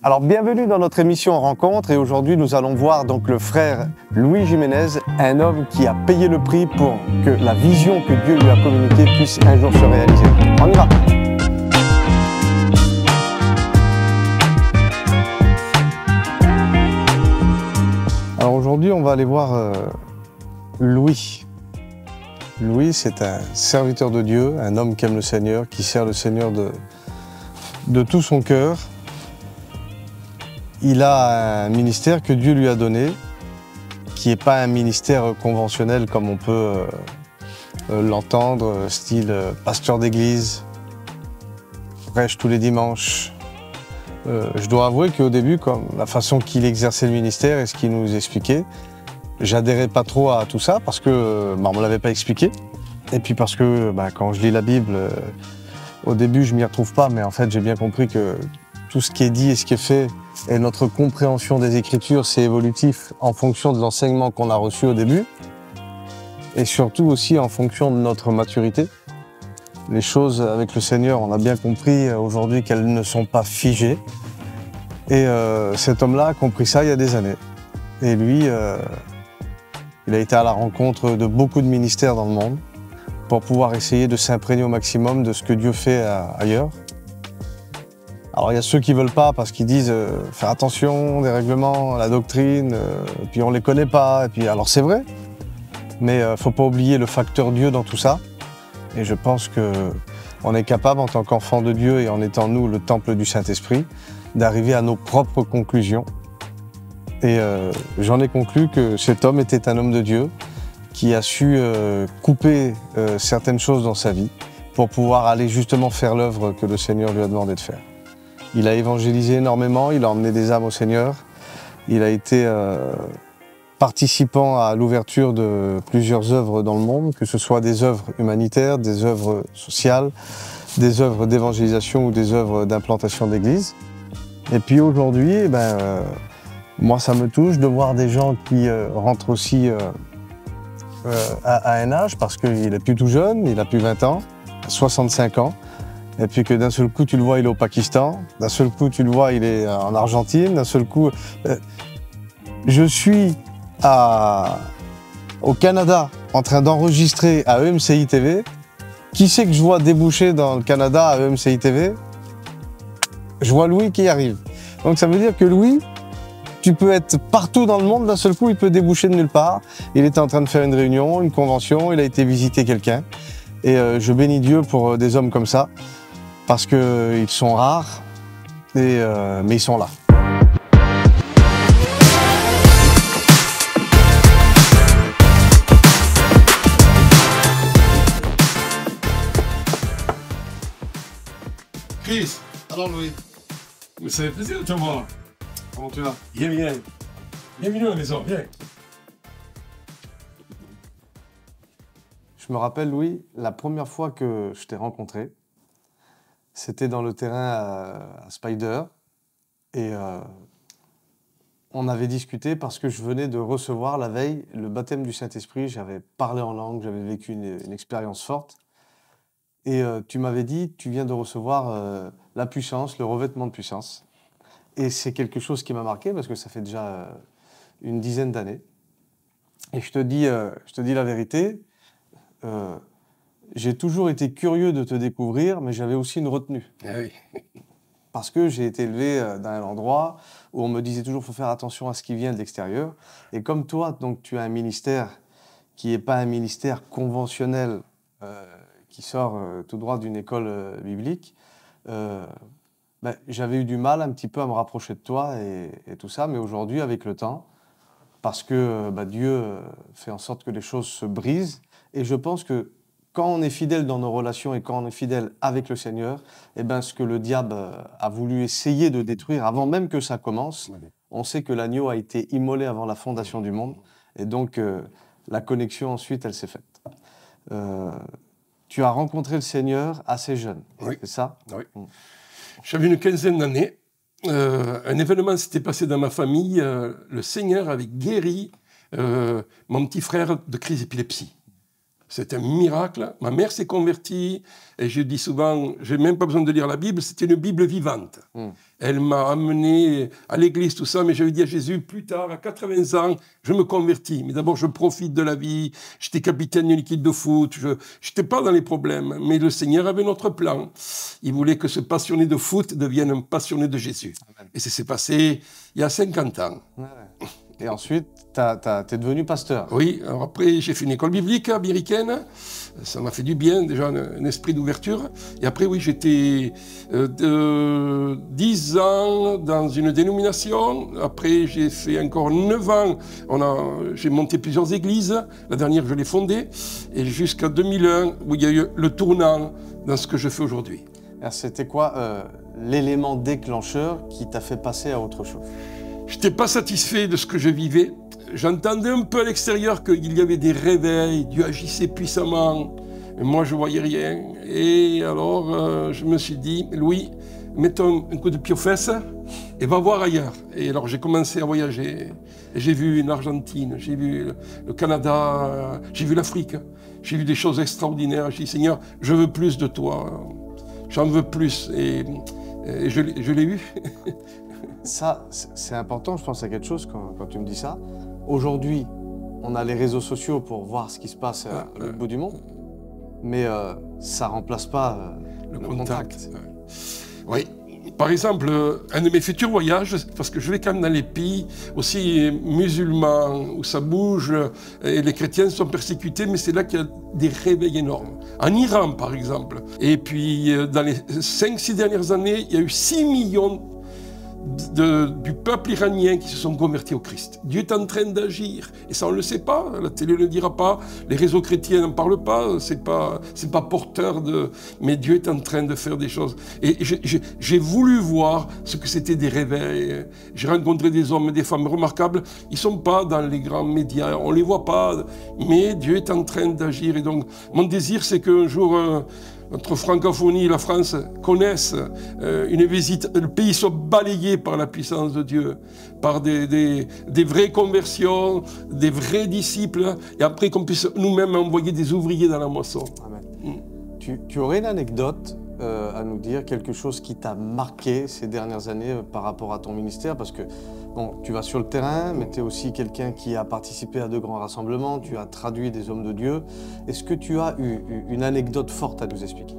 Alors bienvenue dans notre émission Rencontre et aujourd'hui nous allons voir donc le frère Louis Jiménez, un homme qui a payé le prix pour que la vision que Dieu lui a communiquée puisse un jour se réaliser. On y va. Alors aujourd'hui on va aller voir Louis. Louis c'est un serviteur de Dieu, un homme qui aime le Seigneur, qui sert le Seigneur de tout son cœur. Il a un ministère que Dieu lui a donné, qui n'est pas un ministère conventionnel comme on peut l'entendre, style pasteur d'église, prêche tous les dimanches. Je dois avouer qu'au début, comme la façon qu'il exerçait le ministère et ce qu'il nous expliquait, j'adhérais pas trop à tout ça parce que on ne me l'avait pas expliqué. Et puis parce que quand je lis la Bible, au début je m'y retrouve pas, mais en fait j'ai bien compris que tout ce qui est dit et ce qui est fait et notre compréhension des Écritures, c'est évolutif en fonction de l'enseignement qu'on a reçu au début et surtout aussi en fonction de notre maturité. Les choses avec le Seigneur, on a bien compris aujourd'hui qu'elles ne sont pas figées. Et cet homme-là a compris ça il y a des années. Et lui, il a été à la rencontre de beaucoup de ministères dans le monde pour pouvoir essayer de s'imprégner au maximum de ce que Dieu fait ailleurs. Alors il y a ceux qui veulent pas parce qu'ils disent faire attention des règlements, la doctrine, puis on les connaît pas. Et puis alors c'est vrai, mais faut pas oublier le facteur Dieu dans tout ça. Et je pense que on est capable en tant qu'enfant de Dieu et en étant nous le temple du Saint-Esprit d'arriver à nos propres conclusions. Et j'en ai conclu que cet homme était un homme de Dieu qui a su couper certaines choses dans sa vie pour pouvoir aller justement faire l'œuvre que le Seigneur lui a demandé de faire. Il a évangélisé énormément, il a emmené des âmes au Seigneur, il a été participant à l'ouverture de plusieurs œuvres dans le monde, que ce soit des œuvres humanitaires, des œuvres sociales, des œuvres d'évangélisation ou des œuvres d'implantation d'église. Et puis aujourd'hui, moi ça me touche de voir des gens qui rentrent aussi à un âge, parce qu'il n'est plus tout jeune, il a plus 20 ans, 65 ans, et puis que d'un seul coup tu le vois il est au Pakistan, d'un seul coup tu le vois il est en Argentine, d'un seul coup... je suis au Canada en train d'enregistrer à EMCI TV. Qui c'est que je vois déboucher dans le Canada à EMCI TV? Je vois Louis qui arrive. Donc ça veut dire que Louis, tu peux être partout dans le monde, d'un seul coup il peut déboucher de nulle part. Il était en train de faire une réunion, une convention, il a été visiter quelqu'un. Et je bénis Dieu pour des hommes comme ça, parce qu'ils sont rares, mais ils sont là. Chris, alors Louis, ça fait plaisir de te voir. Comment tu vas? Bien, bien. Bienvenue à la maison, viens. Je me rappelle, Louis, la première fois que je t'ai rencontré, c'était dans le terrain à Spider. Et on avait discuté parce que je venais de recevoir la veille le baptême du Saint-Esprit. J'avais parlé en langue, j'avais vécu une expérience forte. Et tu m'avais dit, tu viens de recevoir la puissance, le revêtement de puissance. Et c'est quelque chose qui m'a marqué parce que ça fait déjà une dizaine d'années. Et je te dis la vérité, j'ai toujours été curieux de te découvrir, mais j'avais aussi une retenue. Ah oui. Parce que j'ai été élevé dans un endroit où on me disait toujours qu'il faut faire attention à ce qui vient de l'extérieur. Et comme toi, donc, tu as un ministère qui n'est pas un ministère conventionnel, qui sort tout droit d'une école biblique, j'avais eu du mal un petit peu à me rapprocher de toi et tout ça. Mais aujourd'hui, avec le temps, parce que Dieu fait en sorte que les choses se brisent, et je pense que quand on est fidèle dans nos relations et quand on est fidèle avec le Seigneur, ce que le diable a voulu essayer de détruire avant même que ça commence, on sait que l'agneau a été immolé avant la fondation du monde. Et donc, la connexion ensuite, elle s'est faite. Tu as rencontré le Seigneur assez jeune, oui. C'est ça? Oui. J'avais une quinzaine d'années. Un événement s'était passé dans ma famille. Le Seigneur avait guéri mon petit frère de crise d'épilepsie. C'est un miracle. Ma mère s'est convertie et je dis souvent, je n'ai même pas besoin de lire la Bible, c'est une Bible vivante. Elle m'a amené à l'église, tout ça, mais j'avais dit à Jésus, plus tard, à 80 ans, je me convertis. Mais d'abord, je profite de la vie. J'étais capitaine d'une équipe de foot. Je n'étais pas dans les problèmes, mais le Seigneur avait notre plan. Il voulait que ce passionné de foot devienne un passionné de Jésus. Amen. Et ça s'est passé il y a 50 ans. Ouais. Et ensuite, tu es devenu pasteur. Oui, alors après, j'ai fait une école biblique américaine. Ça m'a fait du bien, déjà un esprit d'ouverture. Et après, oui, j'étais 10 ans dans une dénomination. Après, j'ai fait encore 9 ans. J'ai monté plusieurs églises. La dernière, je l'ai fondée. Et jusqu'à 2001, où il y a eu le tournant dans ce que je fais aujourd'hui. C'était quoi l'élément déclencheur qui t'a fait passer à autre chose? Je n'étais pas satisfait de ce que je vivais. J'entendais un peu à l'extérieur qu'il y avait des réveils, Dieu agissait puissamment. Et moi, je ne voyais rien. Et alors, je me suis dit, Louis, mets-toi un coup de pied aux fesses et va voir ailleurs. Et alors, j'ai commencé à voyager. J'ai vu l'Argentine, j'ai vu le Canada, j'ai vu l'Afrique. J'ai vu des choses extraordinaires. J'ai dit, Seigneur, je veux plus de toi. J'en veux plus. Et je l'ai eu. Ça, c'est important, je pense à quelque chose quand tu me dis ça. Aujourd'hui, on a les réseaux sociaux pour voir ce qui se passe à l'autre bout du monde, mais ça ne remplace pas le contact. Oui. Par exemple, un de mes futurs voyages, parce que je vais quand même dans les pays aussi musulmans, où ça bouge, et les chrétiens sont persécutés, mais c'est là qu'il y a des réveils énormes. En Iran, par exemple. Et puis, dans les 5-6 dernières années, il y a eu 6 millions du peuple iranien qui se sont convertis au Christ. Dieu est en train d'agir. Et ça, on ne le sait pas. La télé ne le dira pas. Les réseaux chrétiens n'en parlent pas. C'est pas porteur de... Mais Dieu est en train de faire des choses. Et j'ai voulu voir ce que c'était des réveils. J'ai rencontré des hommes et des femmes remarquables. Ils ne sont pas dans les grands médias. On ne les voit pas. Mais Dieu est en train d'agir. Et donc, mon désir, c'est qu'un jour... notre francophonie, la France, connaissent une visite, le pays soit balayé par la puissance de Dieu, par des vraies conversions, des vrais disciples, et après qu'on puisse nous-mêmes envoyer des ouvriers dans la moisson. Amen. Tu aurais une anecdote à nous dire, quelque chose qui t'a marqué ces dernières années par rapport à ton ministère? Parce que bon, tu vas sur le terrain, mais tu es aussi quelqu'un qui a participé à de grands rassemblements, tu as traduit des hommes de Dieu. Est-ce que tu as eu une anecdote forte à nous expliquer?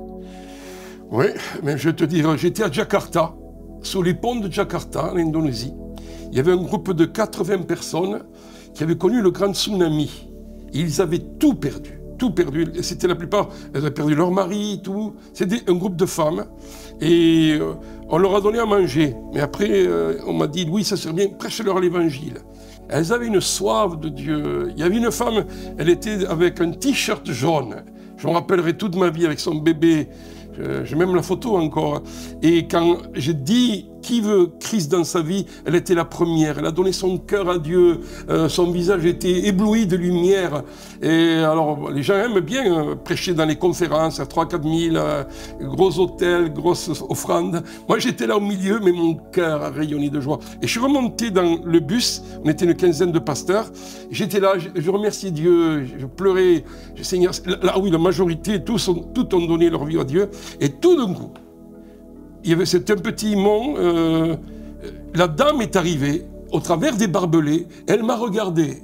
Oui, mais je vais te dire, j'étais à Jakarta, sous les ponts de Jakarta, en Indonésie. Il y avait un groupe de 80 personnes qui avaient connu le grand tsunami. Ils avaient tout perdu. Tout perdu, c'était la plupart, elles avaient perdu leur mari, tout. C'était un groupe de femmes et on leur a donné à manger. Mais après, on m'a dit, oui, ça serait bien, prêche-leur l'évangile. Elles avaient une soif de Dieu. Il y avait une femme, elle était avec un t-shirt jaune. Je me rappellerai toute ma vie avec son bébé. J'ai même la photo encore. Et quand j'ai dit qui veut Christ dans sa vie, elle était la première. Elle a donné son cœur à Dieu. Son visage était ébloui de lumière. Et alors, les gens aiment bien prêcher dans les conférences à 3-4 000, gros hôtels, grosses offrandes. Moi, j'étais là au milieu, mais mon cœur a rayonné de joie. Et je suis remonté dans le bus. On était une quinzaine de pasteurs. J'étais là, je remerciais Dieu. Je pleurais. Seigneur, là, oui, la majorité, tous ont donné leur vie à Dieu. Et tout d'un coup, c'était un petit mont, la dame est arrivée au travers des barbelés, elle m'a regardé.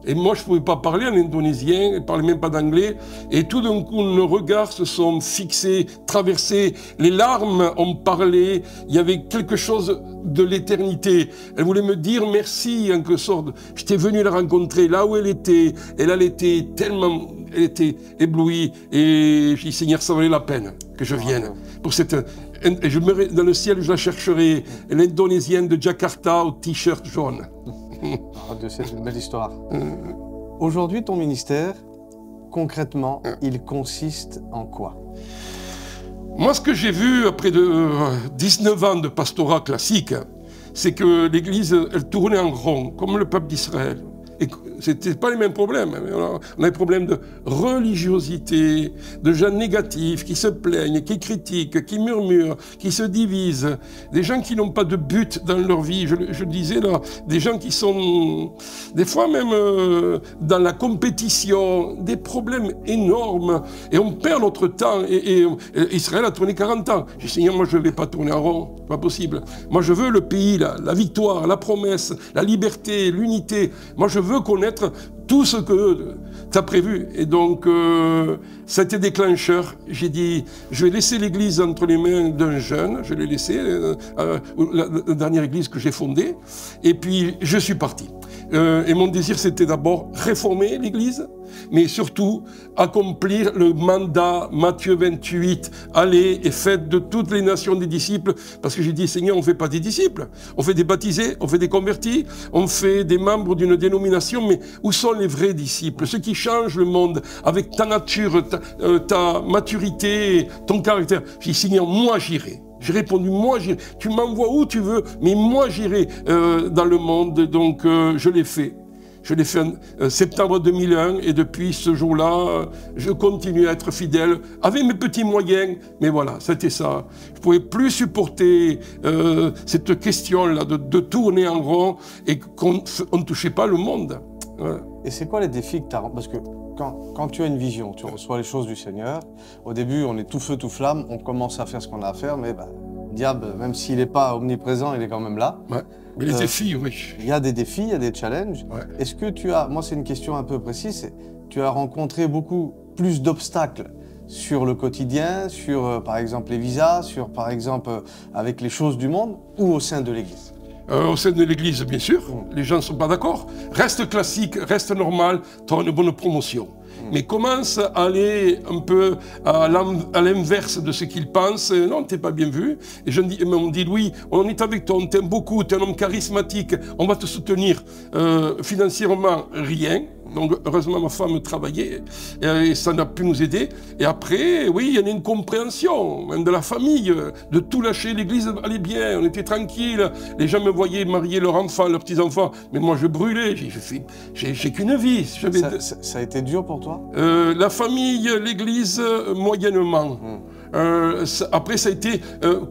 Et moi, je ne pouvais pas parler en indonésien, elle ne parlait même pas d'anglais. Et tout d'un coup, nos regards se sont fixés, traversés, les larmes ont parlé, il y avait quelque chose de l'éternité. Elle voulait me dire merci, en quelque sorte. J'étais venu la rencontrer là où elle était tellement, elle était éblouie. Et j'ai dit, Seigneur, ça valait la peine que je vienne. Pour cette... Et dans le ciel, je la chercherai, l'indonésienne de Jakarta au t-shirt jaune. Oh Dieu, c'est une belle histoire. Aujourd'hui, ton ministère, concrètement, il consiste en quoi? Moi, ce que j'ai vu après 19 ans de pastorat classique, c'est que l'Église, elle tournait en rond, comme le peuple d'Israël. c'était pas les mêmes problèmes. On a des problèmes de religiosité, de gens négatifs qui se plaignent, qui critiquent, qui murmurent, qui se divisent, des gens qui n'ont pas de but dans leur vie. Je disais là, des gens qui sont des fois même dans la compétition, des problèmes énormes, et on perd notre temps. Et Israël a tourné 40 ans. J'ai dit, Seigneur, moi je ne vais pas tourner en rond, pas possible. Moi je veux le pays, la victoire, la promesse, la liberté, l'unité. Moi je veux connaître tout ce que tu as prévu. Et donc, ça a été déclencheur. J'ai dit, je vais laisser l'église entre les mains d'un jeune. Je l'ai laissé, la dernière église que j'ai fondée. Et puis, je suis parti. Et mon désir, c'était d'abord réformer l'église, mais surtout accomplir le mandat Matthieu 28. Allez et faites de toutes les nations des disciples. Parce que j'ai dit, Seigneur, on ne fait pas des disciples. On fait des baptisés, on fait des convertis, on fait des membres d'une dénomination. Mais où sont les vrais disciples? Ceux qui changent le monde avec ta nature, ta maturité, ton caractère. J'ai dit, Seigneur, moi j'irai. J'ai répondu, moi j'irai. Tu m'envoies où tu veux, mais moi j'irai dans le monde. Donc je l'ai fait. Je l'ai fait en septembre 2001 et depuis ce jour-là, je continue à être fidèle avec mes petits moyens. Mais voilà, c'était ça. Je ne pouvais plus supporter cette question-là de tourner en rond et qu'on ne touchait pas le monde. Ouais. Et c'est quoi les défis que tu as? Parce que quand tu as une vision, tu reçois les choses du Seigneur. Au début, on est tout feu, tout flamme, on commence à faire ce qu'on a à faire, mais le diable, même s'il n'est pas omniprésent, il est quand même là. Ouais. Mais les défis, oui. Il y a des défis, il y a des challenges. Ouais. Est-ce que tu as, moi c'est une question un peu précise, tu as rencontré beaucoup plus d'obstacles sur le quotidien, sur par exemple les visas, sur par exemple avec les choses du monde ou au sein de l'Église? Au sein de l'Église, bien sûr, les gens ne sont pas d'accord. Reste classique, reste normal, tu auras une bonne promotion. Mais commence à aller un peu à l'inverse de ce qu'ils pensent. Non, tu n'es pas bien vu. Et on me dit, Louis, on est avec toi, on t'aime beaucoup, tu es un homme charismatique, on va te soutenir financièrement, rien. Donc, heureusement, ma femme travaillait et ça n'a pu nous aider. Et après, oui, il y en a une compréhension, même de la famille, de tout lâcher. L'église allait bien, on était tranquille. Les gens me voyaient marier leurs enfants, leurs petits-enfants. Mais moi, je brûlais. J'ai qu'une vie. Ça a été dur pour toi? La famille, l'église, moyennement. Après, ça a été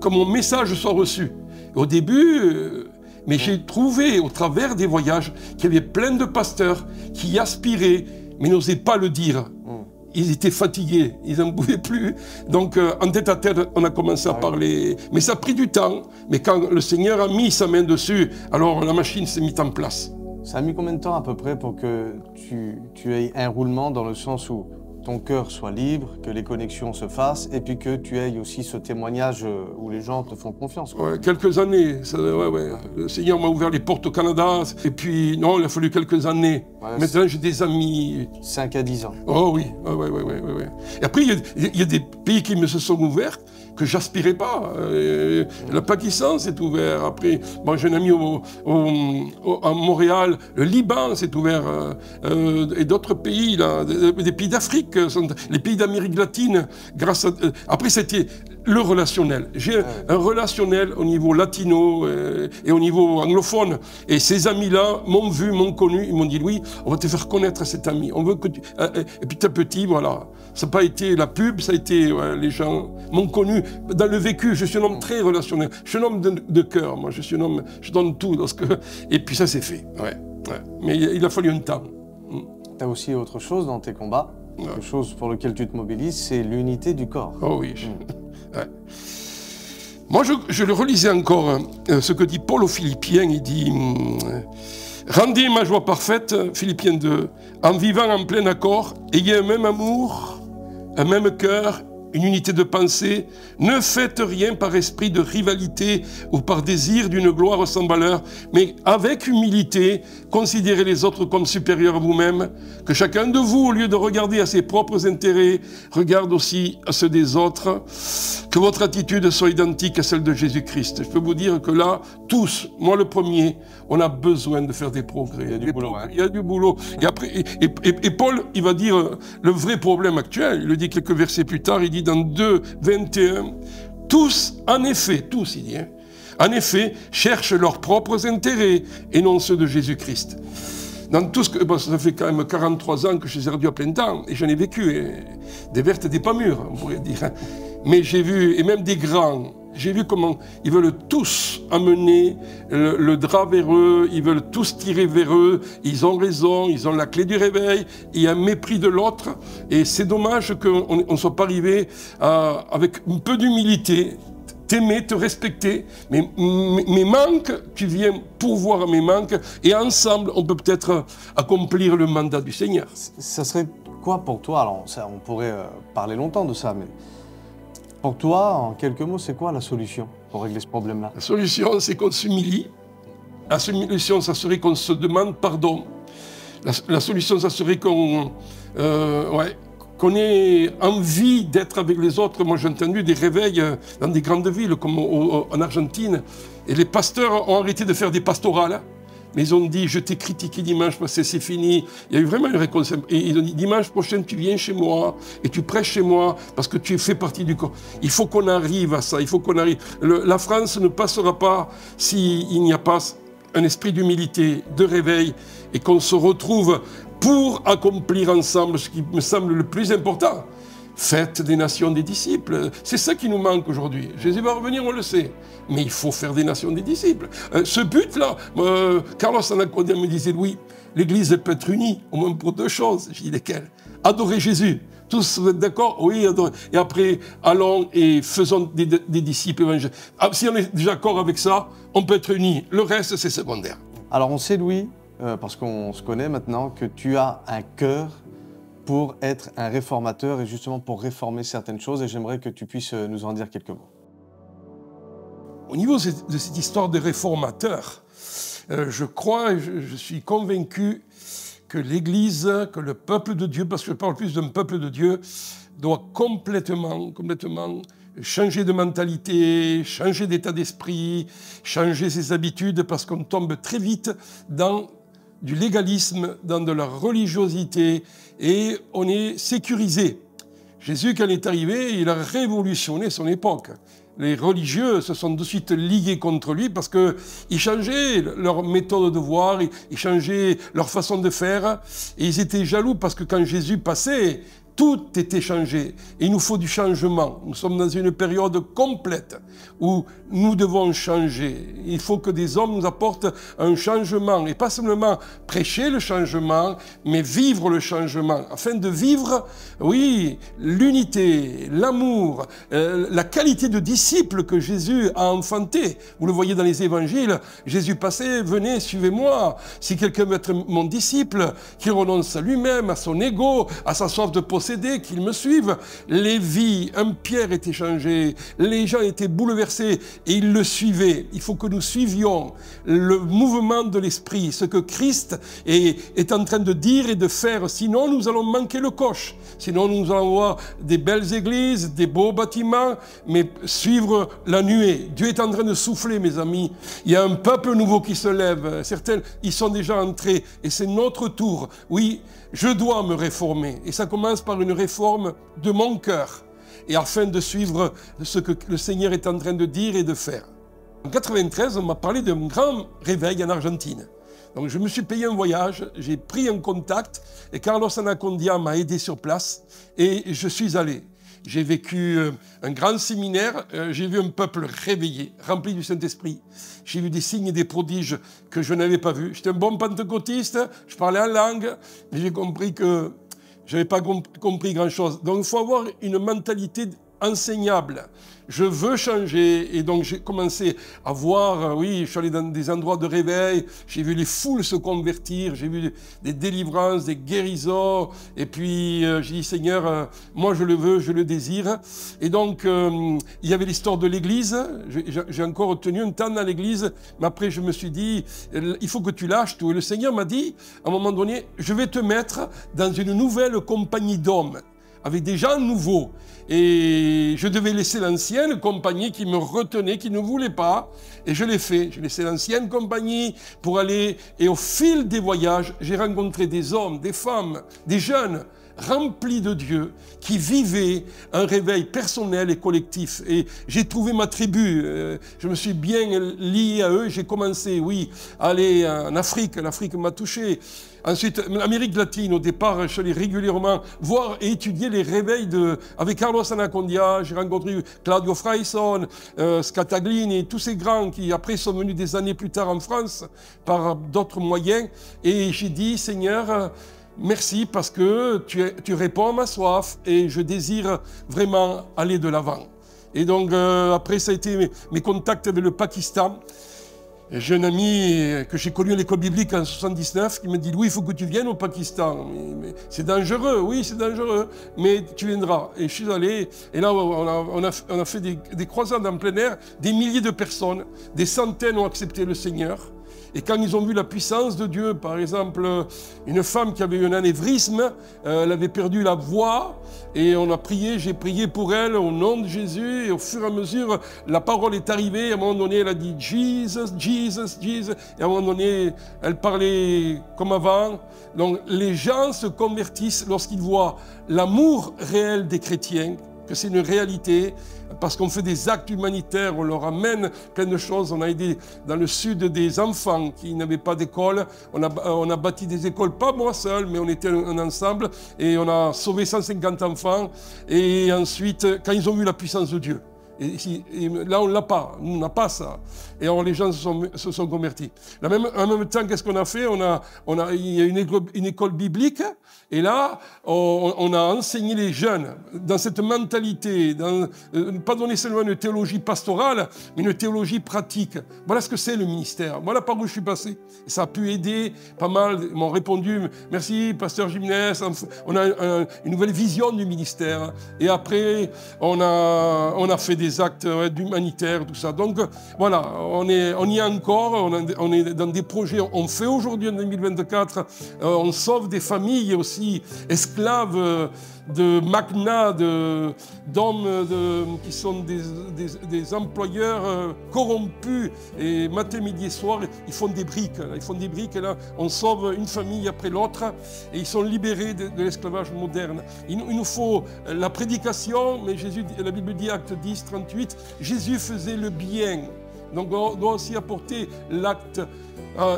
que mon message soit reçu. Au début... Mais j'ai trouvé au travers des voyages qu'il y avait plein de pasteurs qui aspiraient, mais n'osaient pas le dire. Ils étaient fatigués, ils n'en pouvaient plus. Donc en tête à tête, on a commencé à parler. Mais ça a pris du temps. Mais quand le Seigneur a mis sa main dessus, alors la machine s'est mise en place. Ça a mis combien de temps à peu près pour que tu aies un roulement dans le sens où ton cœur soit libre, que les connexions se fassent, et puis que tu aies aussi ce témoignage où les gens te font confiance? Ouais, quelques années. Le Seigneur m'a ouvert les portes au Canada, et puis non, il a fallu quelques années. Ouais, maintenant, j'ai des amis. 5 à 10 ans. Oh oui, Et après, il y a des pays qui me se sont ouverts que j'aspirais pas. Le Pakistan s'est ouvert. Après, moi j'ai un ami à Montréal, le Liban s'est ouvert, et d'autres pays, là, des pays d'Afrique, les pays d'Amérique latine, grâce à... Après, c'était le relationnel. J'ai un relationnel au niveau latino et au niveau anglophone. Et ces amis-là m'ont vu, m'ont connu, ils m'ont dit, Louis, on va te faire connaître cet ami. On veut que tu... Et puis à petit, voilà. Ça n'a pas été la pub, ça a été... les gens m'ont connu. Dans le vécu, je suis un homme très relationnel. Je suis un homme de cœur, moi. Je suis un homme... Je donne tout. Et puis ça s'est fait. Mais il a fallu un temps. Tu as aussi autre chose dans tes combats. Quelque chose pour lequel tu te mobilises, c'est l'unité du corps. Oh oui. Moi, je le relisais encore, ce que dit Paul aux Philippiens. Il dit « Rendez ma joie parfaite, Philippiens 2, en vivant en plein accord, ayez un même amour, un même cœur, une unité de pensée. Ne faites rien par esprit de rivalité ou par désir d'une gloire sans valeur, mais avec humilité, considérez les autres comme supérieurs à vous-même. Que chacun de vous, au lieu de regarder à ses propres intérêts, regarde aussi à ceux des autres. Que votre attitude soit identique à celle de Jésus-Christ. » Je peux vous dire que là, tous, moi le premier, on a besoin de faire des progrès. Il y a du boulot. Il y a du boulot. Et, après, et Paul, il va dire le vrai problème actuel. Il le dit quelques versets plus tard, il dit dans 2, 21, tous, en effet, tous, il dit, en effet, cherchent leurs propres intérêts et non ceux de Jésus-Christ. dans tout ce que... Bon, ça fait quand même 43 ans que je suis ardu à plein temps, et j'en ai vécu, des vertes et des pas mûres, on pourrait dire. Mais j'ai vu, et même des grands, j'ai vu comment ils veulent tous amener le drap vers eux, ils veulent tous tirer vers eux, ils ont raison, ils ont la clé du réveil, il y a un mépris de l'autre, et c'est dommage qu'on ne soit pas arrivé avec un peu d'humilité, t'aimer, te respecter, mes manques, tu viens pourvoir à mes manques, et ensemble, on peut peut-être accomplir le mandat du Seigneur. Ça serait quoi pour toi? Alors, ça, on pourrait parler longtemps de ça, mais pour toi, en quelques mots, c'est quoi la solution pour régler ce problème-là? La solution, c'est qu'on s'humilie. La solution, ça serait qu'on se demande pardon. La solution, ça serait qu'on ait envie d'être avec les autres. Moi, j'ai entendu des réveils dans des grandes villes, comme en Argentine, et les pasteurs ont arrêté de faire des pastorales. Mais ils ont dit, je t'ai critiqué dimanche passé, c'est fini. Il y a eu vraiment une réconciliation. Et ils ont dit, dimanche prochain, tu viens chez moi et tu prêches chez moi parce que tu fais partie du corps. Il faut qu'on arrive à ça, il faut qu'on arrive. La France ne passera pas s'il n'y a pas un esprit d'humilité, de réveil, et qu'on se retrouve pour accomplir ensemble ce qui me semble le plus important. Faites des nations des disciples. C'est ça qui nous manque aujourd'hui. Jésus va revenir, on le sait. Mais il faut faire des nations des disciples. Ce but-là, Carlos Anacondia me disait, oui, l'Église peut être unie, au moins pour deux choses. J'ai dit, lesquelles? Adorer Jésus. Tous, vous êtes d'accord? Oui, adorer. Et après, allons et faisons des disciples évangéliques. Si on est d'accord avec ça, on peut être unis. Le reste, c'est secondaire. Alors, on sait, Louis, parce qu'on se connaît maintenant, que tu as un cœur pour être un réformateur et justement pour réformer certaines choses, et j'aimerais que tu puisses nous en dire quelques mots. Au niveau de cette histoire de réformateur, je crois et je suis convaincu que l'Église, que le peuple de Dieu, parce que je parle plus d'un peuple de Dieu, doit complètement changer de mentalité, changer d'état d'esprit, changer ses habitudes, parce qu'on tombe très vite dans du légalisme, dans de la religiosité, et on est sécurisé. Jésus, quand il est arrivé, il a révolutionné son époque. Les religieux se sont de suite ligués contre lui parce qu'ils changeaient leur méthode de voir, ils changeaient leur façon de faire, et ils étaient jaloux parce que quand Jésus passait, tout était changé. Et il nous faut du changement. Nous sommes dans une période complète où nous devons changer. Il faut que des hommes nous apportent un changement. Et pas seulement prêcher le changement, mais vivre le changement. Afin de vivre, oui, l'unité, l'amour, la qualité de disciple que Jésus a enfanté. Vous le voyez dans les évangiles. Jésus passait, venez, suivez-moi. Si quelqu'un veut être mon disciple, qu'il renonce à lui-même, à son ego, à sa soif de posséder, qu'ils me suivent. Les vies, un Pierre était changé, les gens étaient bouleversés et ils le suivaient. Il faut que nous suivions le mouvement de l'esprit, ce que Christ est en train de dire et de faire. Sinon, nous allons manquer le coche. Sinon, nous allons voir des belles églises, des beaux bâtiments, mais suivre la nuée. Dieu est en train de souffler, mes amis. Il y a un peuple nouveau qui se lève. Certains, ils sont déjà entrés et c'est notre tour. Oui, je dois me réformer. Et ça commence par une réforme de mon cœur. Et afin de suivre ce que le Seigneur est en train de dire et de faire. En 1993, on m'a parlé d'un grand réveil en Argentine. Donc je me suis payé un voyage, j'ai pris un contact et Carlos Anacondia m'a aidé sur place et je suis allé. J'ai vécu un grand séminaire, j'ai vu un peuple réveillé, rempli du Saint-Esprit. J'ai vu des signes et des prodiges que je n'avais pas vus. J'étais un bon pentecôtiste, je parlais en langue, mais j'ai compris que je n'avais pas compris grand-chose. Donc il faut avoir une mentalité enseignable. Je veux changer et donc j'ai commencé à voir, oui, je suis allé dans des endroits de réveil, j'ai vu les foules se convertir, j'ai vu des délivrances, des guérisons et puis j'ai dit Seigneur, moi je le veux, je le désire. Et donc il y avait l'histoire de l'église, j'ai encore tenu un temps dans l'église, mais après je me suis dit il faut que tu lâches tout. Et le Seigneur m'a dit à un moment donné, je vais te mettre dans une nouvelle compagnie d'hommes, avec des gens nouveaux. Et je devais laisser l'ancienne compagnie qui me retenait, qui ne voulait pas. Et je l'ai fait. J'ai laissé l'ancienne compagnie pour aller. Et au fil des voyages, j'ai rencontré des hommes, des femmes, des jeunes, remplis de Dieu, qui vivaient un réveil personnel et collectif. Et j'ai trouvé ma tribu, je me suis bien lié à eux, j'ai commencé, oui, à aller en Afrique, l'Afrique m'a touché. Ensuite, l'Amérique latine, au départ, je suis allé régulièrement voir et étudier les réveils avec Carlos Anacondia, j'ai rencontré Claudio Fraison, Scataglini, tous ces grands qui après sont venus des années plus tard en France par d'autres moyens. Et j'ai dit, Seigneur, merci parce que tu réponds à ma soif et je désire vraiment aller de l'avant. Et donc, après, ça a été mes contacts avec le Pakistan. J'ai un ami que j'ai connu à l'école biblique en 79 qui me dit « Louis, il faut que tu viennes au Pakistan. C'est dangereux, oui, c'est dangereux, mais tu viendras. » Et je suis allé, et là, on a fait des croisades en plein air, des milliers de personnes, des centaines ont accepté le Seigneur. Et quand ils ont vu la puissance de Dieu, par exemple, une femme qui avait eu un anévrisme, elle avait perdu la voix, et on a prié, j'ai prié pour elle au nom de Jésus, et au fur et à mesure, la parole est arrivée, à un moment donné, elle a dit « Jesus, Jesus, Jesus », et à un moment donné, elle parlait comme avant. Donc les gens se convertissent lorsqu'ils voient l'amour réel des chrétiens, que c'est une réalité, parce qu'on fait des actes humanitaires, on leur amène plein de choses. On a aidé dans le sud des enfants qui n'avaient pas d'école. On a bâti des écoles, pas moi seul, mais on était un ensemble. Et on a sauvé 150 enfants. Et ensuite, quand ils ont vu la puissance de Dieu, et là, on ne l'a pas, nous, on n'a pas ça. Et alors, les gens se sont convertis. En même temps, qu'est-ce qu'on a fait? Il y a une école biblique, et là, on a enseigné les jeunes dans cette mentalité, pas donner seulement une théologie pastorale, mais une théologie pratique. Voilà ce que c'est le ministère. Voilà par où je suis passé. Et ça a pu aider pas mal. Ils m'ont répondu, merci, pasteur Gimnès. On a une nouvelle vision du ministère. Et après, on a fait des actes d'humanitaire, tout ça. Donc, voilà, on y est encore, on est dans des projets, on fait aujourd'hui en 2024, on sauve des familles aussi esclaves de magnats, d'hommes qui sont des employeurs corrompus, et matin, midi et soir, ils font des briques. Et là, on sauve une famille après l'autre, et ils sont libérés de l'esclavage moderne. Il nous faut la prédication, mais la Bible dit, acte 10, 38, Jésus faisait le bien. Donc on doit aussi apporter l'acte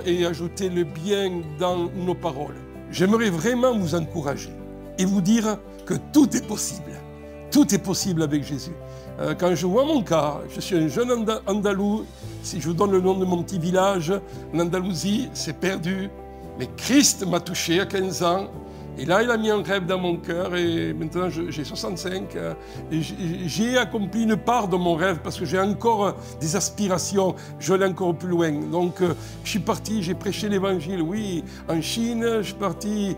et ajouter le bien dans nos paroles. J'aimerais vraiment vous encourager et vous dire que tout est possible. Tout est possible avec Jésus. Quand je vois mon cas, je suis un jeune Andalou, si je vous donne le nom de mon petit village, en Andalousie, c'est perdu. Mais Christ m'a touché à 15 ans. Et là, il a mis un rêve dans mon cœur, et maintenant j'ai 65. Et j'ai accompli une part de mon rêve parce que j'ai encore des aspirations. Je vais aller encore plus loin. Donc, je suis parti, j'ai prêché l'évangile, oui, en Chine. Je suis parti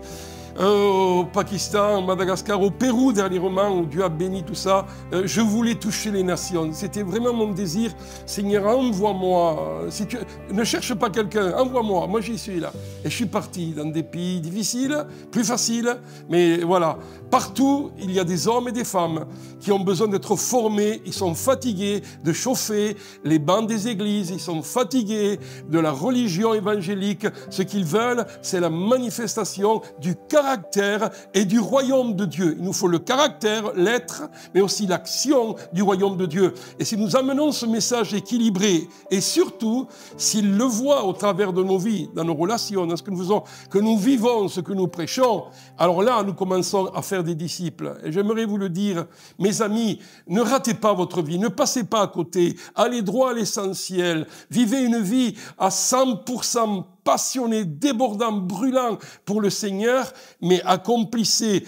au Pakistan, au Madagascar, au Pérou dernièrement, où Dieu a béni tout ça. Je voulais toucher les nations. C'était vraiment mon désir. Seigneur, envoie-moi. Si tu ne cherche pas quelqu'un, envoie-moi. Moi, j'y suis là. Et je suis parti dans des pays difficiles, plus faciles, mais voilà. Partout, il y a des hommes et des femmes qui ont besoin d'être formés. Ils sont fatigués de chauffer les bancs des églises. Ils sont fatigués de la religion évangélique. Ce qu'ils veulent, c'est la manifestation du caractère et du royaume de Dieu. Il nous faut le caractère, l'être, mais aussi l'action du royaume de Dieu. Et si nous amenons ce message équilibré, et surtout, s'ils le voient au travers de nos vies, dans nos relations, dans ce que nous vivons, ce que nous prêchons, alors là, nous commençons à faire des disciples. Et j'aimerais vous le dire, mes amis, ne ratez pas votre vie, ne passez pas à côté, allez droit à l'essentiel, vivez une vie à 100% passionné, débordant, brûlant pour le Seigneur, mais accomplissez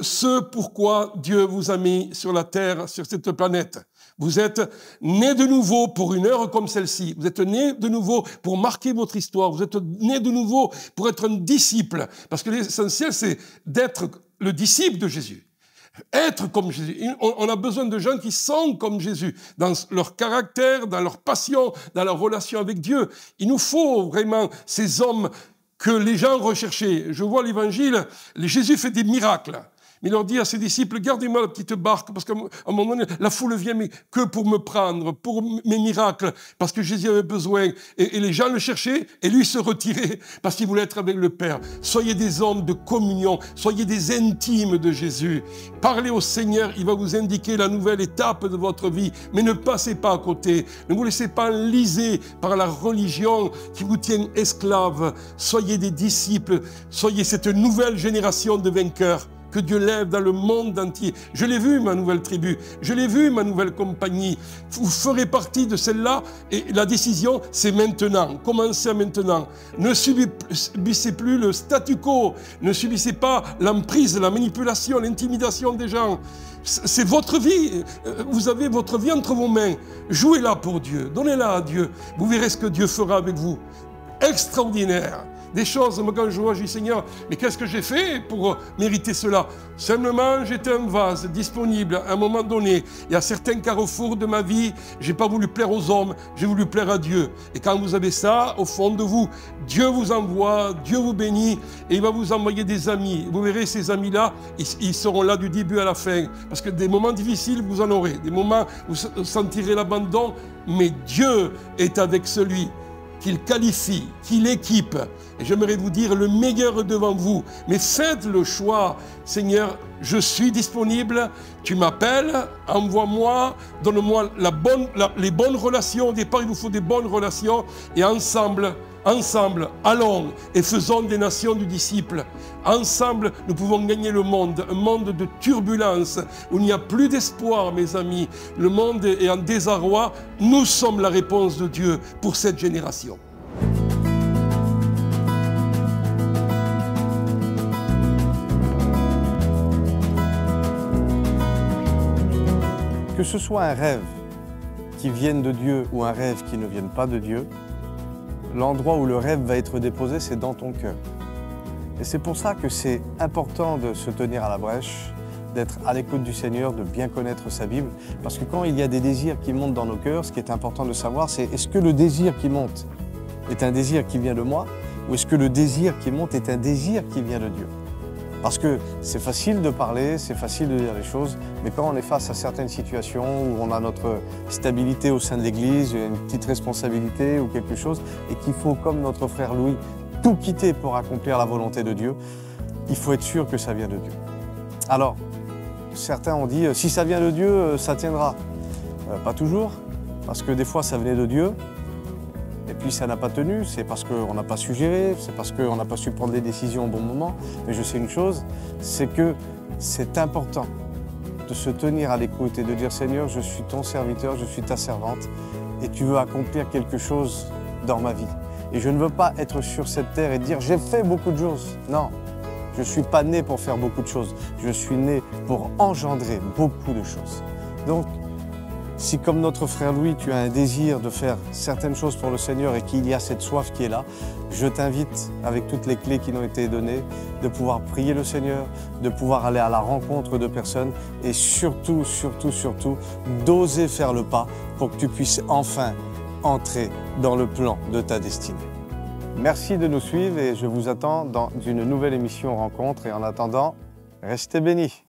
ce pourquoi Dieu vous a mis sur la terre, sur cette planète. Vous êtes né de nouveau pour une heure comme celle-ci. Vous êtes né de nouveau pour marquer votre histoire. Vous êtes né de nouveau pour être un disciple. Parce que l'essentiel, c'est d'être le disciple de Jésus. Être comme Jésus. On a besoin de gens qui sont comme Jésus, dans leur caractère, dans leur passion, dans leur relation avec Dieu. Il nous faut vraiment ces hommes que les gens recherchaient. Je vois l'Évangile, Jésus fait des miracles. Mais il leur dit à ses disciples, gardez-moi la petite barque, parce qu'à un moment donné, la foule vient, mais que pour me prendre, pour mes miracles, parce que Jésus avait besoin. Et les gens le cherchaient, et lui se retirait, parce qu'il voulait être avec le Père. Soyez des hommes de communion, soyez des intimes de Jésus. Parlez au Seigneur, il va vous indiquer la nouvelle étape de votre vie, mais ne passez pas à côté. Ne vous laissez pas enliser par la religion qui vous tient esclave. Soyez des disciples, soyez cette nouvelle génération de vainqueurs que Dieu lève dans le monde entier. Je l'ai vu, ma nouvelle tribu, je l'ai vu, ma nouvelle compagnie. Vous ferez partie de celle-là et la décision, c'est maintenant. Commencez maintenant. Ne subissez plus le statu quo, ne subissez pas l'emprise, la manipulation, l'intimidation des gens. C'est votre vie, vous avez votre vie entre vos mains. Jouez-la pour Dieu, donnez-la à Dieu. Vous verrez ce que Dieu fera avec vous. Extraordinaire. Des choses, moi quand je vois, je dis Seigneur, mais qu'est-ce que j'ai fait pour mériter cela? Simplement, j'étais un vase disponible à un moment donné. Il y a certains carrefours de ma vie, j'ai pas voulu plaire aux hommes, j'ai voulu plaire à Dieu. Et quand vous avez ça au fond de vous, Dieu vous envoie, Dieu vous bénit et il va vous envoyer des amis. Vous verrez ces amis-là, ils seront là du début à la fin. Parce que des moments difficiles, vous en aurez. Des moments où vous sentirez l'abandon, mais Dieu est avec celui qu'il qualifie, qu'il équipe. Et j'aimerais vous dire le meilleur devant vous. Mais faites le choix. Seigneur, je suis disponible. Tu m'appelles, envoie-moi, donne-moi les bonnes relations. Au départ, il nous faut des bonnes relations. Et ensemble, allons et faisons des nations du disciple. Ensemble, nous pouvons gagner le monde, un monde de turbulence, où il n'y a plus d'espoir, mes amis. Le monde est en désarroi. Nous sommes la réponse de Dieu pour cette génération. Que ce soit un rêve qui vienne de Dieu ou un rêve qui ne vienne pas de Dieu, l'endroit où le rêve va être déposé, c'est dans ton cœur. Et c'est pour ça que c'est important de se tenir à la brèche, d'être à l'écoute du Seigneur, de bien connaître sa Bible. Parce que quand il y a des désirs qui montent dans nos cœurs, ce qui est important de savoir, c'est est-ce que le désir qui monte est un désir qui vient de moi ou est-ce que le désir qui monte est un désir qui vient de Dieu? Parce que c'est facile de parler, c'est facile de dire les choses, mais quand on est face à certaines situations où on a notre stabilité au sein de l'Église, une petite responsabilité ou quelque chose, et qu'il faut, comme notre frère Louis, tout quitter pour accomplir la volonté de Dieu, il faut être sûr que ça vient de Dieu. Alors, certains ont dit, si ça vient de Dieu, ça tiendra. Pas toujours, parce que des fois ça venait de Dieu, et puis ça n'a pas tenu, c'est parce qu'on n'a pas su gérer, c'est parce qu'on n'a pas su prendre les décisions au bon moment. Mais je sais une chose, c'est que c'est important de se tenir à l'écoute et de dire Seigneur, je suis ton serviteur, je suis ta servante, et tu veux accomplir quelque chose dans ma vie. Et je ne veux pas être sur cette terre et dire j'ai fait beaucoup de choses. Non, je ne suis pas né pour faire beaucoup de choses, je suis né pour engendrer beaucoup de choses. Donc, si comme notre frère Louis, tu as un désir de faire certaines choses pour le Seigneur et qu'il y a cette soif qui est là, je t'invite, avec toutes les clés qui nous ont été données, de pouvoir prier le Seigneur, de pouvoir aller à la rencontre de personnes et surtout, d'oser faire le pas pour que tu puisses enfin entrer dans le plan de ta destinée. Merci de nous suivre et je vous attends dans une nouvelle émission Rencontre et en attendant, restez bénis.